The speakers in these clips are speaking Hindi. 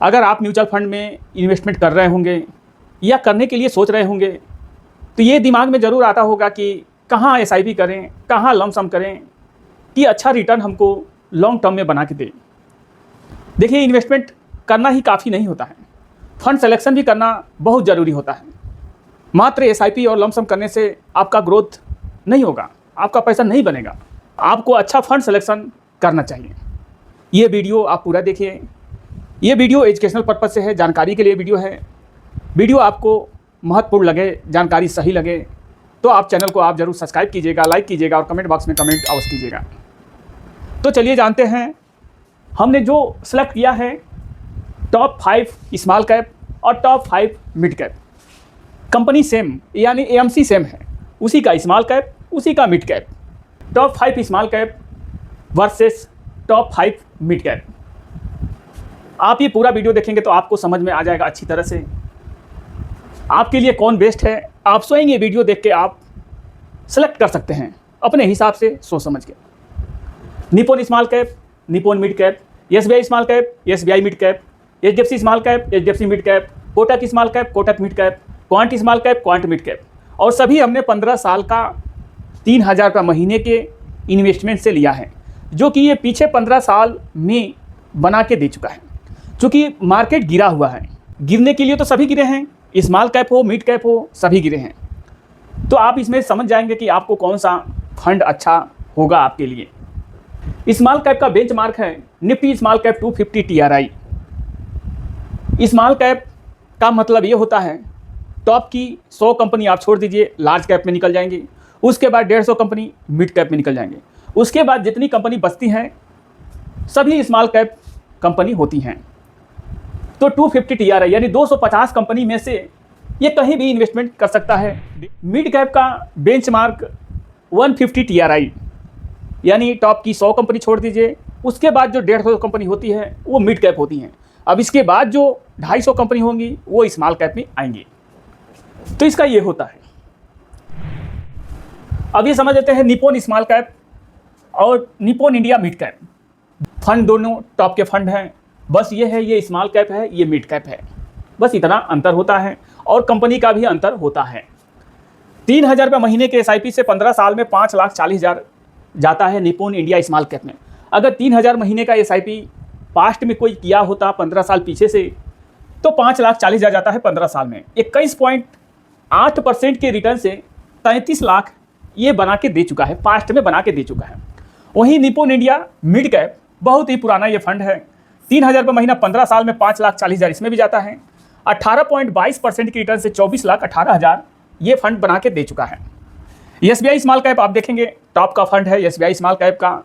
अगर आप म्यूचुअल फंड में इन्वेस्टमेंट कर रहे होंगे या करने के लिए सोच रहे होंगे तो ये दिमाग में ज़रूर आता होगा कि कहाँ एसआईपी करें, कहाँ लमसम करें कि अच्छा रिटर्न हमको लॉन्ग टर्म में बना के दे। देखिए, इन्वेस्टमेंट करना ही काफ़ी नहीं होता है, फंड सिलेक्शन भी करना बहुत ज़रूरी होता है। मात्र एसआईपी और लमसम करने से आपका ग्रोथ नहीं होगा, आपका पैसा नहीं बनेगा। आपको अच्छा फंड सिलेक्शन करना चाहिए। ये वीडियो आप पूरा देखिए। ये वीडियो एजुकेशनल पर्पज़ से है, जानकारी के लिए वीडियो है। वीडियो आपको महत्वपूर्ण लगे, जानकारी सही लगे तो आप चैनल को आप ज़रूर सब्सक्राइब कीजिएगा, लाइक कीजिएगा और कमेंट बॉक्स में कमेंट अवश्य कीजिएगा। तो चलिए जानते हैं, हमने जो सेलेक्ट किया है टॉप 5 स्मॉल कैप और top 5 mid cap. Company same यानी एएमसी सेम है, उसी का स्मॉल कैप, उसी का mid cap. Top 5 small cap versus top 5 mid cap. आप ये पूरा वीडियो देखेंगे तो आपको समझ में आ जाएगा अच्छी तरह से आपके लिए कौन बेस्ट है। आप स्वयं ये वीडियो देख के आप सेलेक्ट कर सकते हैं अपने हिसाब से सोच समझ के। Nippon small cap, Nippon mid cap, SBI small cap, SBI mid cap, HDFC small cap, HDFC mid cap, Kotak small cap, Kotak mid cap, quant small cap, quant mid cap. और सभी हमने 15 साल का 3000 रुपये महीने के इन्वेस्टमेंट से लिया है, जो कि ये पीछे 15 साल में बना के दे चुका है। क्योंकि मार्केट गिरा हुआ है, गिरने के लिए तो सभी गिरे हैं, स्मॉल कैप हो, मिड कैप हो, सभी गिरे हैं। तो आप इसमें समझ जाएंगे कि आपको कौन सा फंड अच्छा होगा आपके लिए। स्मॉल कैप का बेंचमार्क है Nifty small cap 250 TRI। Small cap का मतलब ये होता है टॉप की 100 कंपनी आप छोड़ दीजिए, लार्ज कैप में निकल जाएंगी। उसके बाद 150 कंपनी मिड कैप में निकल जाएंगे। उसके बाद जितनी कंपनी बचती हैं सभी स्मॉल कैप कंपनी होती हैं। तो 250 TRI यानी 250 कंपनी में से ये कहीं भी इन्वेस्टमेंट कर सकता है। मिड कैप का बेंचमार्क 150 TRI यानी टॉप की 100 कंपनी छोड़ दीजिए, उसके बाद जो 150 कंपनी होती है वो मिड कैप होती हैं। अब इसके बाद जो 250 कंपनी होंगी वो स्मॉल कैप में आएंगी। तो इसका ये होता है। अब ये समझ लेते हैं निप्पॉन स्मॉल कैप और Nippon India mid cap. Fund दोनों टॉप के फंड हैं, बस ये है ये स्मॉल कैप है, ये मिड कैप है, बस इतना अंतर होता है। और कंपनी का भी अंतर होता है। 3000 रुपये महीने के एसआईपी से 15 साल में 5,40,000 जाता है निप्पॉन इंडिया स्मॉल कैप में। अगर 3000 महीने का एसआईपी पास्ट में कोई किया होता 15 साल पीछे से तो 5,40,000 जाता है 15 साल में। 21.8% के रिटर्न से 33 लाख ये बना के दे चुका है, पास्ट में बना के दे चुका है। वहीं निप्पॉन इंडिया मिड कैप बहुत ही पुराना ये फंड है। 3000 रुपये महीना 15 साल में 5,40,000 इसमें भी जाता है। 18.22% की रिटर्न से 24,18,000 ये फंड बना के दे चुका है। एसबीआई स्मॉल कैप आप देखेंगे टॉप का फंड है एसबीआई स्मॉल कैप का।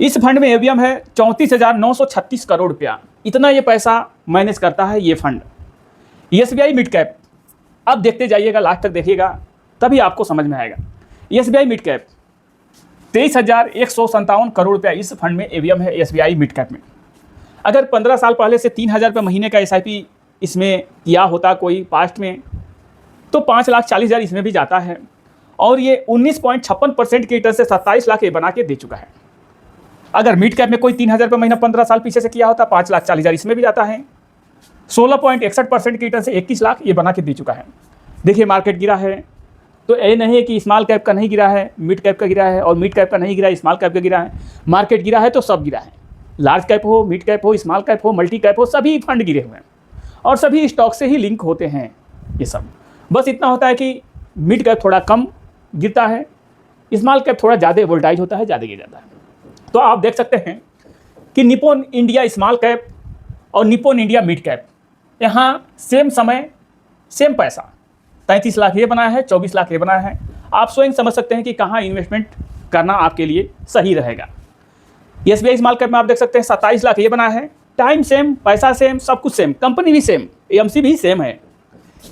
इस फंड में एवीएम है 34,936 करोड़ रुपया। इतना ये पैसा मैनेज करता है ये फंड। एसबीआई मिड कैप अब देखते जाइएगा, लास्ट तक देखिएगा तभी आपको समझ में आएगा। एसबीआई मिड कैप 23,157 करोड़ रुपया इस फंड में एवीएम है एसबीआई मिड कैप में। अगर 15 साल पहले से 3,000 रुपये महीने का एसआईपी इसमें किया होता कोई पास्ट में तो 5,40,000 इसमें भी जाता है। और ये 19.56% की रिटर्न से 27 लाख ये बना के दे चुका है। अगर मिड कैप में कोई 3,000 रुपये महीना 15 साल पीछे से किया होता 5,40,000 इसमें भी जाता है। 16.61% की रिटर्न से 21 लाख ये बना के दे चुका है। देखिए, मार्केट गिरा है तो ये नहीं है कि स्मॉल कैप का नहीं गिरा है, मिड कैप का गिरा है, और मिड कैप का नहीं गिरा है, स्मॉल कैप का गिरा है। मार्केट गिरा है तो सब गिरा है। लार्ज कैप हो, मिड कैप हो, स्मॉल कैप हो, मल्टी कैप हो, सभी फंड गिरे हुए हैं और सभी स्टॉक से ही लिंक होते हैं ये सब। बस इतना होता है कि मिड कैप थोड़ा कम गिरता है, स्मॉल कैप थोड़ा ज़्यादा वोल्टाइल होता है, ज़्यादा गिर जाता है। तो आप देख सकते हैं कि निप्पॉन इंडिया स्मॉल कैप और निप्पॉन इंडिया मिड कैप यहाँ सेम समय सेम पैसा 33 लाख ये बनाया है, 24 लाख ये बनाया है। आप स्वयं समझ सकते हैं कि कहाँ इन्वेस्टमेंट करना आपके लिए सही रहेगा। एसबीआई स्मॉल कैप में आप देख सकते हैं 27 लाख ये बनाया है, टाइम सेम, पैसा सेम, सब कुछ सेम, कंपनी भी सेम, एएमसी भी सेम है।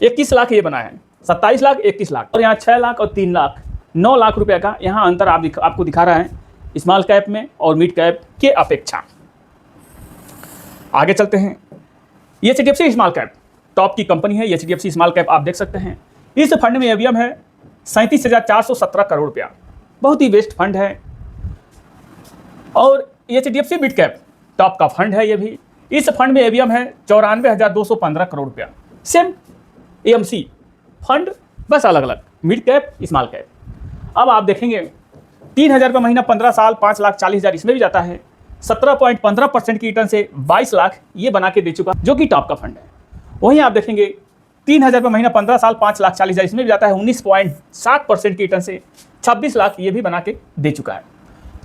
21 लाख ये बनाया है, 27 लाख, 21 लाख, और यहाँ 6 लाख और 3 लाख, 9 लाख रुपये का यहाँ अंतर आपको दिखा रहा है स्मॉल कैप में और मिड कैप के अपेक्षा। आगे चलते हैं। एचडीएफसी स्मॉल कैप टॉप की कंपनी है। एचडीएफसी स्मॉल कैप आप देख सकते हैं इस फंड में एवीएम है 37,417 करोड़ रुपया, बहुत ही बेस्ट फंड है। और एचडीएफसी मिड कैप टॉप का फंड है, ये भी इस फंड में एवीएम है 94,215 करोड़ रुपया। सेम एएमसी फंड, बस अलग अलग, मिड कैप स्मॉल कैप। अब आप देखेंगे 3,000 रुपये महीना 15 साल 5,40,000 इसमें भी जाता है। 17.15% की रिटर्न से 22 लाख ये बना के दे चुका, जो कि टॉप का फंड है। वहीं आप देखेंगे 3,000 रुपये महीना 15 साल 5,40,000 इसमें भी जाता है। 19.7% की रिटर्न से 26 लाख ये भी बना के दे चुका है।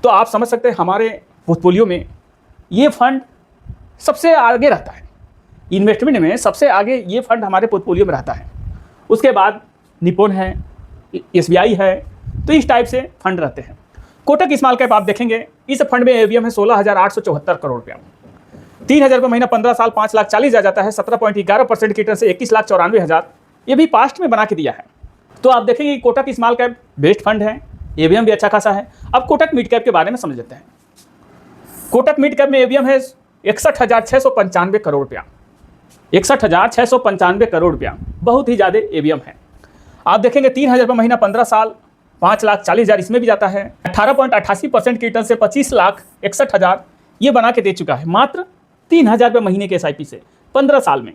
तो आप समझ सकते हैं हमारे पोर्टफोलियो में ये फंड सबसे आगे रहता है, इन्वेस्टमेंट में सबसे आगे ये फंड हमारे पोर्टफोलियो में रहता है। उसके बाद निपुण है, एसबीआई है, तो इस टाइप से फंड रहते हैं। कोटक स्मॉल कैप आप देखेंगे, इस फंड में एवीएम है 16,874 करोड़ रुपया। 3,000 रुपये महीना 15 साल 5,40,000 जाता है। 17.11% की रिटर्न से 21,94,000 ये भी पास्ट में बना के दिया है। तो आप देखेंगे Kotak small cap best fund है, एवीएम भी अच्छा खासा है। अब कोटक मिड कैप के बारे में समझ लेते हैं। कोटक मिड कैप में एवीएम है 61,695 करोड़ रुपया। 61,695 करोड़ रुपया बहुत ही ज़्यादा एवीएम है। आप देखेंगे 3,000 रुपये महीना 15 साल 5,40,000 इसमें भी जाता है। 18.88% की रिटर्न से 25,61,000 ये बना के दे चुका है, मात्र 3,000 रुपये महीने के एसआईपी से 15 साल में।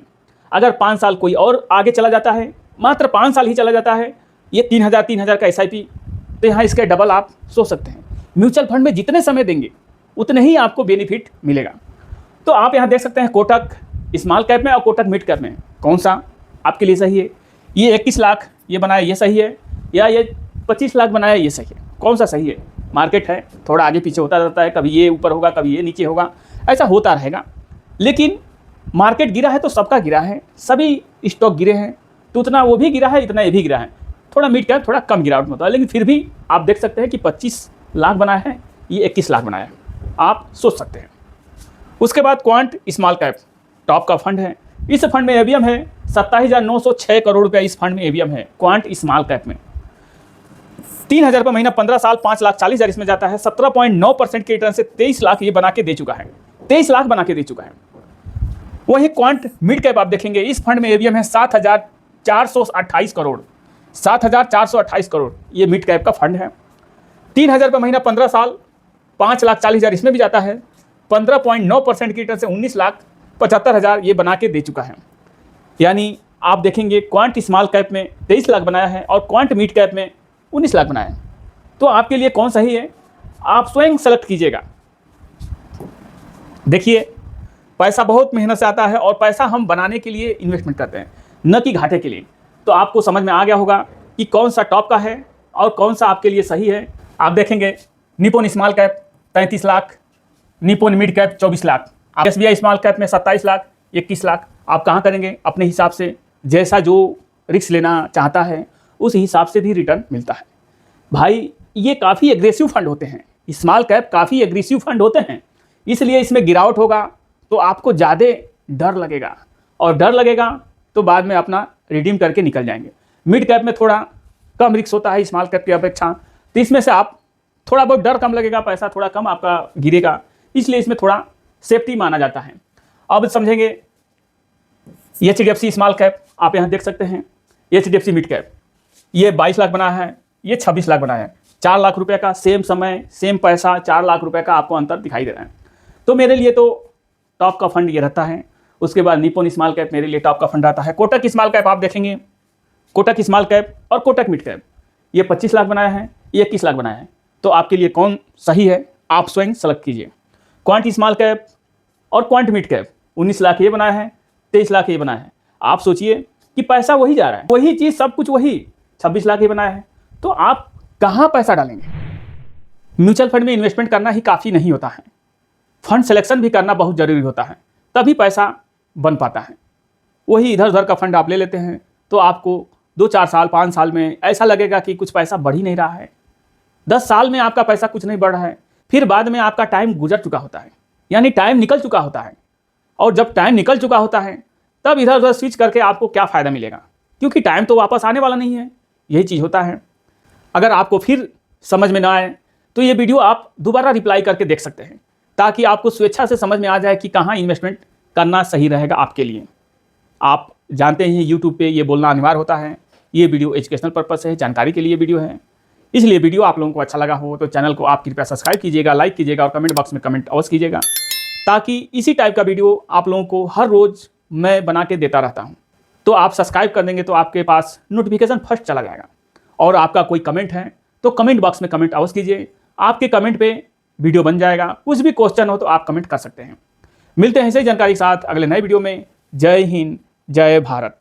अगर 5 साल कोई और आगे चला जाता है, मात्र 5 साल ही चला जाता है, ये 3,000 का एसआईपी, तो यहाँ इसके डबल आप सोच सकते हैं। म्यूचुअल फंड में जितने समय देंगे उतने ही आपको बेनिफिट मिलेगा। तो आप यहाँ देख सकते हैं कोटक स्मॉल कैप में और कोटक मिड कैप में कौन सा आपके लिए सही है। ये 21 लाख ये बनाया ये सही है, या ये 25 लाख बनाया ये सही है, कौन सा सही है। मार्केट है, थोड़ा आगे पीछे होता रहता है, कभी ये ऊपर होगा कभी ये नीचे होगा, ऐसा होता रहेगा। लेकिन मार्केट गिरा है तो सबका गिरा है, सभी स्टॉक गिरे हैं, तो उतना वो भी गिरा है, इतना ये भी गिरा है। थोड़ा मिड कैप थोड़ा कम गिरावट में होता है, लेकिन फिर भी आप देख सकते हैं कि 25 लाख बनाया है, ये 21 लाख बनाया है, आप सोच सकते हैं। उसके बाद क्वांट स्मॉल कैप टॉप का फंड है। इस फंड में एवीएम है 27,906 करोड़ रुपया। इस फंड में एवीएम है क्वांट स्मॉल कैप में। 3,000 रुपये महीना 15 साल 5,40,000 इसमें जाता है। 17.9% के रिटर्न से 23 लाख ये बना के दे चुका है, 23 लाख बना के दे चुका है। वहीं क्वांट मिड कैप आप देखेंगे, इस फंड में एवीएम है 7,428 करोड़। 7,428 करोड़ ये मिड कैप का फंड है। 3,000 रुपये महीना 15 साल 5,40,000 इसमें भी जाता है। 15.9% की रिटर्न से 19,75,000 ये बना के दे चुका है। यानी आप देखेंगे क्वांट स्मॉल कैप में 23 लाख बनाया है और क्वांट मिड कैप में 19 लाख बनाया है। तो आपके लिए कौन सही है, आप स्वयं सेलेक्ट कीजिएगा। देखिए, पैसा बहुत मेहनत से आता है और पैसा हम बनाने के लिए इन्वेस्टमेंट करते हैं, न कि घाटे के लिए। तो आपको समझ में आ गया होगा कि कौन सा टॉप का है और कौन सा आपके लिए सही है। आप देखेंगे निपुण स्मॉल कैप 33 लाख, निपुण mid cap 24 lakh, SBI small cap में 27 लाख 21 लाख। आप कहाँ करेंगे अपने हिसाब से, जैसा जो रिस्क लेना चाहता है उस हिसाब से भी रिटर्न मिलता है। भाई ये काफ़ी एग्रेसिव फंड होते हैं, स्मॉल कैप काफ़ी एग्रेसिव फंड होते हैं, इसलिए इसमें गिरावट होगा तो आपको ज़्यादा डर लगेगा, और डर लगेगा तो बाद में अपना रिडीम करके निकल जाएंगे। मिड कैप में थोड़ा कम रिस्क होता है स्मॉल कैप की अपेक्षा, तो इसमें से आप थोड़ा बहुत डर कम लगेगा, पैसा थोड़ा कम आपका गिरेगा, इसलिए इसमें थोड़ा सेफ्टी माना जाता है। अब समझेंगे एचडीएफसी स्मॉल कैप, आप यहाँ देख सकते हैं। एचडीएफसी मिड कैप ये 22 लाख बना है, ये 26 लाख बनाया है। 4 लाख रुपए का सेम समय सेम पैसा, 4 लाख रुपए का आपको अंतर दिखाई दे रहा है। तो मेरे लिए तो टॉप का फंड ये रहता है। उसके बाद निपुण स्मॉल कैप मेरे लिए टॉप का फंड रहता है। कोटक स्मॉल कैप आप देखेंगे, कोटक स्मॉल कैप और कोटक मिड कैप ये 25 लाख बनाया है, ये 21 लाख बनाया है। तो आपके लिए कौन सही है, आप स्वयं सेलेक्ट कीजिए। क्वांट स्मॉल कैप और क्वांट मिड कैप 19 लाख ये बनाया है, 23 लाख ये बनाया है। आप सोचिए कि पैसा वही जा रहा है, वही चीज़ सब कुछ वही 26 लाख ये बनाया है, तो आप कहाँ पैसा डालेंगे। म्यूचुअल फंड में इन्वेस्टमेंट करना ही काफ़ी नहीं होता है, फंड सिलेक्शन भी करना बहुत ज़रूरी होता है, तभी पैसा बन पाता है। वही इधर उधर का फंड आप ले लेते हैं तो आपको 2-4 साल 5 साल में ऐसा लगेगा कि कुछ पैसा बढ़ ही नहीं रहा है। 10 साल में आपका पैसा कुछ नहीं बढ़ रहा है, फिर बाद में आपका टाइम गुजर चुका होता है, यानी टाइम निकल चुका होता है। और जब टाइम निकल चुका होता है तब इधर उधर स्विच करके आपको क्या फ़ायदा मिलेगा, क्योंकि टाइम तो वापस आने वाला नहीं है। यही चीज़ होता है। अगर आपको फिर समझ में ना आए तो ये वीडियो आप दोबारा रिप्लाई करके देख सकते हैं, ताकि आपको स्वेच्छा से समझ में आ जाए कि कहाँ इन्वेस्टमेंट करना सही रहेगा आपके लिए। आप जानते हैं यूट्यूब पे ये बोलना अनिवार्य होता है, ये वीडियो एजुकेशनल पर्पस से है, जानकारी के लिए वीडियो है। इसलिए वीडियो आप लोगों को अच्छा लगा हो तो चैनल को आप कृपया सब्सक्राइब कीजिएगा, लाइक कीजिएगा और कमेंट बॉक्स में कमेंट अवश्य कीजिएगा। ताकि इसी टाइप का वीडियो आप लोगों को हर रोज़ मैं बना के देता रहता हूँ। तो आप सब्सक्राइब कर देंगे तो आपके पास नोटिफिकेशन फर्स्ट चला जाएगा। और आपका कोई कमेंट है तो कमेंट बॉक्स में कमेंट अवश्य कीजिए, आपके कमेंट पे वीडियो बन जाएगा। कुछ भी क्वेश्चन हो तो आप कमेंट कर सकते हैं। मिलते हैं ऐसे ही जानकारी के साथ अगले नए वीडियो में। जय हिंद, जय भारत।